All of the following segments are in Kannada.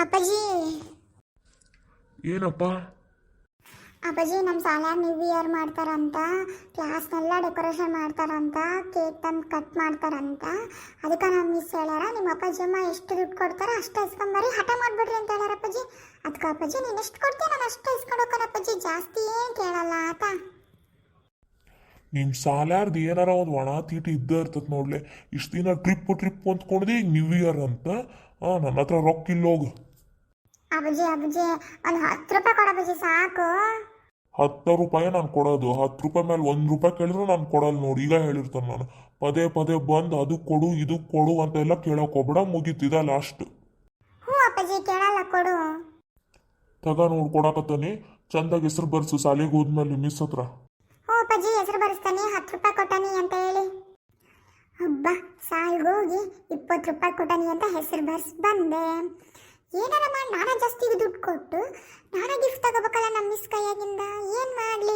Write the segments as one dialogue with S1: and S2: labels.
S1: ಅಪ್ಪಾಜಿ
S2: ಏನಪ್ಪ?
S1: ಅಪ್ಪಾಜಿ ನಮ್ಮ ಶಾಲ್ಯಾಗ ನ್ಯೂ ಇಯರ್ ಮಾಡ್ತಾರಂತ, ಕ್ಲಾಸ್ನೆಲ್ಲ ಡೆಕೋರೇಷನ್ ಮಾಡ್ತಾರಂತ, ಕೇಕ್ ತಂದು ಕಟ್ ಮಾಡ್ತಾರಂತ. ಅದಕ್ಕೆ ನಮ್ಮ ಮಿಸ್ ಹೇಳ್ಯಾರ ನಿಮ್ಮ ಅಪ್ಪಾಜಿ ಅಮ್ಮ ಎಷ್ಟು ದುಡ್ಡು ಕೊಡ್ತಾರ ಅಷ್ಟು ಇಸ್ಕೊಂಬರಿ, ಹಠ ಮಾಡ್ಬಿಡ್ರಿ ಅಂತ ಹೇಳ್ಯಾರ ಅಪ್ಪಾಜಿ. ಅದಕ್ಕೆ ಅಪ್ಪಾಜಿ ನೀನು ಎಷ್ಟು ಕೊಡ್ತೀಯ ನಾನು ಅಷ್ಟು ಇಸ್ಕೊಂಡು ಅಪ್ಪಾಜಿ, ಜಾಸ್ತಿ ಏನು ಕೇಳಲ್ಲ ಆತ.
S2: ನಿಮ್ಮ ಸಾಲ್ಯಾರ್ದು ಏನಾರ ಒಂದು ಒಣ ತೀಟಿ ಇದ್ದೇ ಇರ್ತದೆ ನೋಡ್ಲೆ. ಇಷ್ಟು ದಿನ ಟ್ರಿಪ್ ಅಂದ್ಕೊಂಡಿದ್ದೆ, ಈಗ ನ್ಯೂ ಇಯರ್ ಅಂತ. ನನ್ನ ಹತ್ರ ರೊಕ್ಕ ಇಲ್ಲ ಹೋಗು.
S1: ಅಪ್ಪಾಜಿ ಒಂದು 10 ರೂಪಾಯಿ ಕೊಡಪ್ಪಾಜಿ ಸಾಕು.
S2: 10 ರೂಪಾಯಿ ನಾನು ಕೊಡೋದು, 10 ರೂಪಾಯಿ ಮೇಲೆ 1 ರೂಪಾಯಿ ಕೇಳಿದ್ರು ನಾನು ಕೊಡಲ್ಲ ನೋಡಿ. ಈಗ ಹೇಳಿರ್ತಾನೆ ನಾನು, ಪದೇ ಪದೇ ಬಂದು ಅದು ಕೊಡು ಇದು ಕೊಡು ಅಂತೆಲ್ಲ ಕೇಳೋಕೆ ಹೋಗ್ಬೇಡ, ಮುಗೀತಿದ ಲಾಸ್ಟ್.
S1: ಹ್ಞೂ ಅಪ್ಪಾಜಿ ಕೇಳಲ್ಲ, ಕೊಡು.
S2: ತಗ ನೋಡಿ ಕೊಡಕತ್ತಾನೆ, ಚಂದಾಗಿ ಹೆಸರು ಬರ್ಸು ಸಾಲಿಗೆ ಹೋದ್ಮೇಲೆ ಮಿಸ್ ಹತ್ರ.
S1: ಹ್ಞೂ ಅಪ್ಪಾಜಿ ಹೆಸರು ಬರೆಸ್ತಾನೆ, 10 ರೂಪಾಯಿ ಕೊಟ್ಟಾನಿ ಅಂತ ಹೇಳಿ. ಹಬ್ಬ ಸಾಲಿಗೆ ಹೋಗಿ 20 ರೂಪಾಯಿ ಕೊಟ್ಟಾನಿ ಅಂತ ಹೆಸರು ಬರ್ಸಿ ಬಂದೆ. ಏನಾರ ಮಾಡಿ ನಾನೇ ಜಾಸ್ತಿ ದುಡ್ಡು ಕೊಟ್ಟು ನಾನೇ ಗಿಫ್ಟ್ ತಗೋಬೇಕಲ್ಲ ನಮ್ಮ ಮಿಸ್ ಕೈಯಾಗಿಂದ. ಏನು ಮಾಡಲಿ?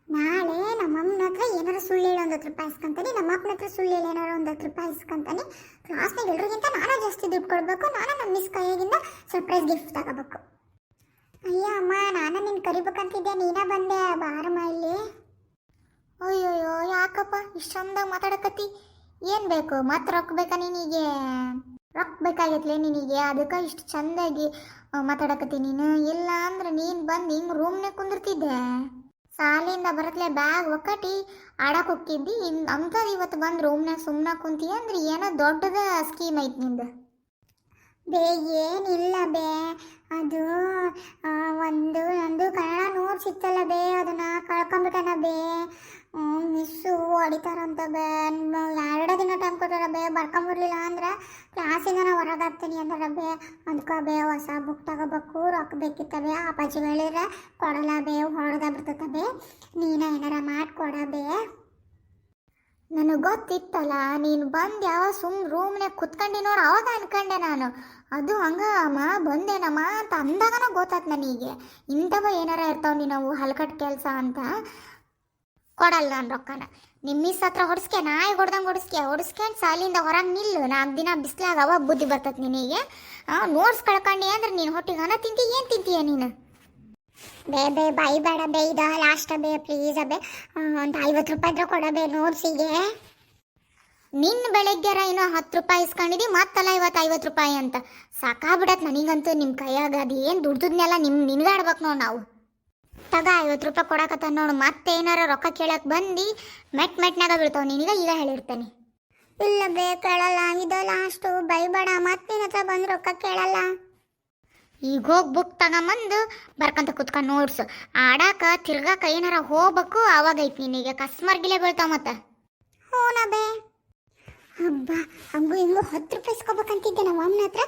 S1: ನಾಳೆ ನಮ್ಮ ಅಮ್ಮನ ಹತ್ರ ಏನಾರು ಸುಳ್ಳು ಹೇಳಿ 10 ರೂಪಾಯಿ ಇಸ್ಕೊಂತಾನೆ, ನಮ್ಮ ಅಪ್ಪನ ಹತ್ರ ಸುಳ್ಳು ಹೇಳಿ ಏನಾರು 10 ರೂಪಾಯಿ ಇಸ್ಕೊಂತಾನೆ. ಕ್ಲಾಸ್ನಾಗ ಎಲ್ರಿಗಿಂತ ನಾನೇ ಜಾಸ್ತಿ ದುಡ್ಡು ಕೊಡಬೇಕು, ನಾನೇ ನಮ್ಮ ಮಿಸ್ ಕೈಯಾಗಿಂದ ಸರ್ಪ್ರೈಸ್ ಗಿಫ್ಟ್ ತಗೋಬೇಕು. ಅಯ್ಯ ಅಮ್ಮ, ನಾನು ನಿನ್ನ ಕರಿಬೇಕಂತಿದ್ದೆ, ನೀನೇ ಬಂದೆ, ಬಾರಮ್ಮ ಇಲ್ಲಿ.
S3: ಅಯ್ಯೋಯ್ಯೋ ಯಾಕಪ್ಪ ಇಷ್ಟು ಚಂದಾಗ ಮಾತಾಡಕತ್ತಿ? ಏನು ಬೇಕು? ಮತ್ತೆ ರೊಕ್ಕ ಬೇಕಾ ನಿನಗೆ? ರೊಕ್ಕ ಬೇಕಾಗೈತ್ಲೆ ನಿನಗೆ, ಅದಕ್ಕೆ ಇಷ್ಟು ಚಂದಾಗಿ ಮಾತಾಡಕತ್ತಿ ನೀನು. ಇಲ್ಲ ಅಂದ್ರೆ ನೀನು ಬಂದು ಹಿಂಗೆ ರೂಮ್ನಾಗ ಕುಂದಿರ್ತಿದ್ದೆ, ಸಾಲಿಂದ ಬರತ್ಲೆ ಬ್ಯಾಗ್ ಒಕ್ಕಟಿ ಆಡಕ್ಕೆ ಹೋಗ್ತಿದ್ದಿ. ಅಂಥದ್ದು ಇವತ್ತು ಬಂದು ರೂಮ್ನಾಗ ಸುಮ್ಮನೆ ಕುಂತೀಯ ಅಂದ್ರೆ ಏನೋ ದೊಡ್ಡದ ಸ್ಕೀಮ್ ಐತೆ ನಿಂದು.
S1: ಬೇ ಏನಿಲ್ಲ ಬೇ, ಅದು ನಂದು ಕನ್ನಡ ನೋಟ್ಸ್ ಇತ್ತಲ್ಲ ಬೇ, ಅದನ್ನ ಕಳ್ಕೊಂಬಿಟ್ಟನ ಬೇ. ಮಿಸ್ಸು ಹೊಡಿತಾರಂತ ಬೇ, 2 ದಿನ ಟೈಮ್ ಕೊಟ್ಟಾರ ಬೇ, ಬರ್ಕೊಂಬಿಡ್ಲಿಲ್ಲ ಅಂದ್ರೆ ಕ್ಲಾಸಿಂದ ನಾ ಹೊರಗೆ ಹಾಕ್ತೀನಿ ಅಂತಾರ ಬೇ. ಅದಕ್ಕೆ ಬೇ ಹೊಸ ಬುಕ್ ತಗೋಬೇಕು, ರೊಕ್ಕ ಬೇಕಿತ್ತ ಬೇ. ಅಪ್ಪಾಜಿ ಹೇಳಿದ್ರೆ ಕೊಡಲ್ಲ ಬೇ, ಹೊಡೆದ ಬಿಡ್ತದ ಬೇ, ನೀನ ಏನಾರ ಮಾಡಿಕೊಡ ಬೇ.
S3: ನನಗೆ ಗೊತ್ತಿತ್ತಲ್ಲ ನೀನು ಬಂದು ಯಾವ ರೂಮ್ನಾಗ ಕುತ್ಕೊಂಡು ನೋಡು, ಅವಾಗ ಅನ್ಕೊಂಡೆ ನಾನು ಅದು ಹಂಗ ಅಮ್ಮ ಬಂದೇನಮ್ಮ ಅಂತ ಅಂದಾಗನ ಗೊತ್ತಾತ್ ನನಗೆ. ಇಂಥವ ಏನಾರ ಇರ್ತಾವ ನಾವು ಹಲ್ಕಟ್ ಕೆಲಸ ಅಂತ. ಕೊಡಲ್ಲ ನಾನು ರೊಕ್ಕನ. ನಿಮ್ಮ ಮಿಸ್ ಹತ್ರ ಹೊಡ್ಸ್ಕೆ, ನಾಯಿ ಹೊಡ್ದಂಗೆ ಹೊಡ್ಸ್ಕೊಂಡು ಸಾಲಿಂದ ಹೊರಗೆ ನಿಲ್ಲು. 4 ದಿನ ಬಿಸ್ಲಾಗ ಅವಾಗ ಬುದ್ಧಿ ಬರ್ತದೆ ನಿನಗೆ. ನೋಟ್ಸ್ ಕಳ್ಕೊಂಡಿ ಅಂದ್ರೆ ನೀನು ಹೊಟ್ಟಿಗೆ ಅನ್ನ ತಿಂತಿ, ಏನು ತಿಂತೀಯ ನೀನು?
S1: ಬೇ ಬಾಯಿ ಬೇಡ ಬೇ, ಇದು ಲಾಸ್ಟ್ ಬೇ, ಪ್ಲೀಸ್ ಬೇ, ಒಂದು 50 ರೂಪಾಯಿ ಕೊಡಬೇ ನೋಟ್ಸಿಗೆ.
S3: ನಿನ್ನ ಬೆಳಗ್ಗೆರ ಇನ್ನೂ 10 ರೂಪಾಯಿ ಇಸ್ಕೊಂಡಿದ್ದಿ, ಮತ್ತಲ್ಲ ಇವತ್ತು 50 ರೂಪಾಯಿ ಅಂತ. ಸಾಕಾಗ್ಬಿಡತ್ತೆ ನನಗಂತೂ ನಿಮ್ಮ ಕೈಯಾಗ. ಅದು ಏನು ದುಡ್ದನ್ನೆಲ್ಲ ನಿನ್ಗೆ ಆಡ್ಬೇಕು ನೋಡಿ ನಾವು. ತಗ 50 ರೂಪಾಯಿ ಕೊಡಕತ್ತ ನೋಡು, ಮತ್ತೆ ಏನಾರ ರೊಕ್ಕ ಕೇಳಕ್ಕೆ ಬಂದು ಮೆಟ್ನಾಗ ಬೀಳ್ತಾವೆ ನಿನಗೆ, ಈಗ ಹೇಳಿರ್ತೇನೆ.
S1: ಇಲ್ಲ ಬೇ ಕೇಳಲ್ಲ, ಇದು ಲಾಸ್ಟು, ಬೈಬೇಡ, ಮತ್ತೆ ನಿನ್ನ ಹತ್ರ ಬಂದು ರೊಕ್ಕ ಕೇಳಲ್ಲ.
S3: ಈಗ ಹೋಗಿ ಬುಕ್ ತಗೊಂಬಂದು ಬರ್ಕಂತ ಕುತ್ಕೊಂಡು ನೋಡ್ಸು. ಆಡಾಕ ತಿರ್ಗಾಕ ಏನಾರ ಹೋಗ್ಬೇಕು, ಅವಾಗ ಐತಿ ನಿನಗೆ ಕಸ್ಮರ್ಗಿಲೆ ಬೀಳ್ತಾವ ಮತ್ತೆ.
S1: ಹ್ಞೂನ ಬೇ. ಹಬ್ಬ ಹಂಗೂ ಹಿಂಗೂ 10 ರೂಪಾಯಿ ಇಸ್ಕೊಬೇಕಂತಿದ್ದೆ ನಮ್ಮ ಅಮ್ಮನ ಹತ್ರ.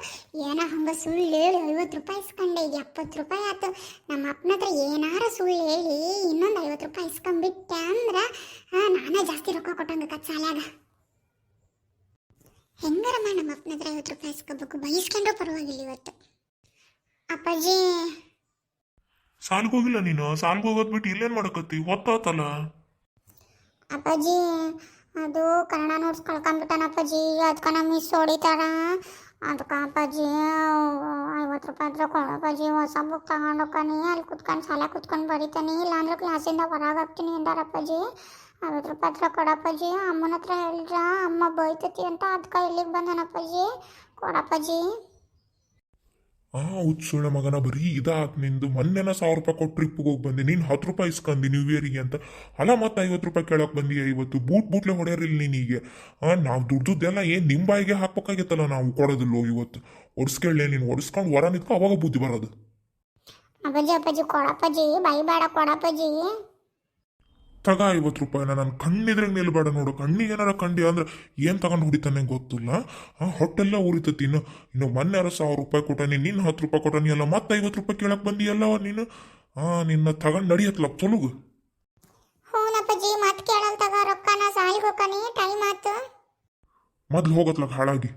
S1: ಏನೋ ಹಂಗೆ ಸುಳ್ಳು ಹೇಳಿ 50 ರೂಪಾಯಿ ಇಸ್ಕೊಂಡೆ, ಈಗ 70 ರೂಪಾಯಿ ಆಯ್ತು. ನಮ್ಮ ಅಪ್ಪನ ಹತ್ರ ಏನಾರ ಸುಳ್ಳು ಹೇಳಿ ಇನ್ನೊಂದು 50 ರೂಪಾಯಿ ಇಸ್ಕೊಂಡ್ಬಿಟ್ಟೆ ಅಂದ್ರೆ ನಾನೇ ಜಾಸ್ತಿ ರೊಕ್ಕ ಕೊಟ್ಟಂಗೆ ಸಾಲಾಗ. ಹೆಂಗಾರಮ್ಮ ನಮ್ಮ ಅಪ್ಪನ ಹತ್ರ 50 ರೂಪಾಯಿ ಇಸ್ಕೋಬೇಕು, ಬಯಸ್ಕೊಂಡ್ರೂ ಪರವಾಗಿಲ್ಲ ಇವತ್ತು. ಅಪ್ಪಾಜಿ
S2: ಸಾಲ್ಗೆ ಹೋಗಿಲ್ಲ ನೀನು? ಸಾಲ್ಗೆ ಹೋಗೋದು ಬಿಟ್ಟು ಇಲ್ಲೇನು ಮಾಡಕತ್ತಿ? ಹೊತ್ತಾತಲ್ಲ.
S1: ಅಪ್ಪಾಜಿ ಅದು ಕನ್ನಡ ನೋಟ್ಸ್ ಕಳ್ಕೊಂಡ್ಬಿಟ್ಟಾನ ಅಪ್ಪಾಜಿ, ಅದಕ್ಕೆ ನಮ್ಮ ಮಿಸ್ ಹೊಡಿತಾರ. ಅದಕ್ಕೆ ಅಪ್ಪಾಜಿ 50 ರೂಪಾಯಿ ಹತ್ರ ಕೊಡಪ್ಪಾಜಿ, ಹೊಸ ಬುಕ್ ತಗೊಂಡೋಗ್ತಾನೆ, ಅಲ್ಲಿ ಕುತ್ಕೊಂಡು ಶಾಲೆ ಕುತ್ಕೊಂಡು ಬರೀತಾನೆ, ಇಲ್ಲಾಂದ್ರೆ ಕ್ಲಾಸಿಂದ ಹೊರಗೆ ಹಾಕ್ತೀನಿ ಅಂದಾರಪ್ಪಾಜಿ. 50 ರೂಪಾಯಿ ಹತ್ರ ಕೊಡಪ್ಪಾಜಿ. ಅಮ್ಮನ ಹತ್ರ ಹೇಳಿದ್ರ ಅಮ್ಮ ಬೈತತಿ ಅಂತ, ಅದಕ್ಕೆ ಇಲ್ಲಿಗೆ ಬಂದನಪ್ಪಾಜಿ, ಕೊಡಪ್ಪಾಜಿ.
S2: ಹುಚ್ಚುಳ ಮಗನ, ಬರೀ ಇದಾತ್ ನಿಂದು. ಮೊನ್ನೆನ 1000 ರೂಪಾಯಿ ಕೊಟ್ಟು ಟ್ರಿಪ್ಗೆ ಹೋಗಿ ಬಂದೆ, ನೀನು 10 ರೂಪಾಯಿ ಇಸ್ಕೊಂಡಿ ನ್ಯೂ ಇಯರಿಗೆ ಅಂತ. ಅಲ್ಲ ಮತ್ತೆ 50 ರೂಪಾಯಿ ಕೇಳಕ್ಕೆ ಬಂದೀಯ ಇವತ್ತು? ಬೂಟ್ಲೆ ಹೊಡೆಯರಿಲ್ಲ ನೀನೀಗೆ. ನಾವು ದುಡ್ದದ್ದೆಲ್ಲ ಏನು ನಿಮ್ಮ ಬಾಯಿಗೆ ಹಾಕ್ಬೇಕಾಗಿತ್ತಲ್ಲ, ನಾವು ಕೊಡೋದಿಲ್ಲೋ ಇವತ್ತು. ಒಡ್ಸ್ಕೊಳ್ಳೆ ನೀನು, ಒಡ್ಸ್ಕೊಂಡು ಹೊರ ನಿಂತ್ಕೊ, ಅವಾಗ ಬುದ್ಧಿ ಬರೋದು.
S1: ಅಪ್ಪಾಜಿ ಕೊಡಪ್ಪಾಜಿ, ಬೈಬೇಡ ಕೊಡಪ್ಪಾಜಿ.
S2: ತಗ 50 ರೂಪಾಯಿನ. ನಾನು ಕಣ್ಣಿದ್ರೆ ನಿಲ್ಬೇಡ ನೋಡು, ಕಣ್ಣಿಗೆ ಏನಾರ ಕಂಡಿ ಅಂದ್ರೆ ಏನು ತಗೊಂಡು ಹೊಡಿತಾನೆ ಗೊತ್ತಿಲ್ಲ. ಹೊಟ್ಟೆಲ್ಲ ಉರಿತತಿ. ಇನ್ನು ಮೊನ್ನೆ 1000 ರೂಪಾಯಿ ಕೊಟ್ಟಾನಿ, ನೀನು 10 ರೂಪಾಯಿ ಕೊಟ್ಟಾನಿ ಅಲ್ಲ, ಮತ್ತೆ 50 ರೂಪಾಯಿ ಕೇಳಕ್ಕೆ ಬಂದಿಯಲ್ಲ ನೀನು. ನಿನ್ನ ತಗೊಂಡು ನಡಿಯತ್ಲ ಚಲುಗು.
S1: ಹ್ಞೂನಪ್ಪಾಜಿ, ಮತ್ತೆ ಕೇಳಲ್ ತಗ ರೊಕ್ಕನ, ಸಾಲಿಗೆ ಹೋಗ್ತಾನೆ, ಟೈಮ್ ಆಯ್ತು.
S2: ಮೊದ್ಲು ಹೋಗತ್ಲಕ್ ಹಾಳಾಗಿ.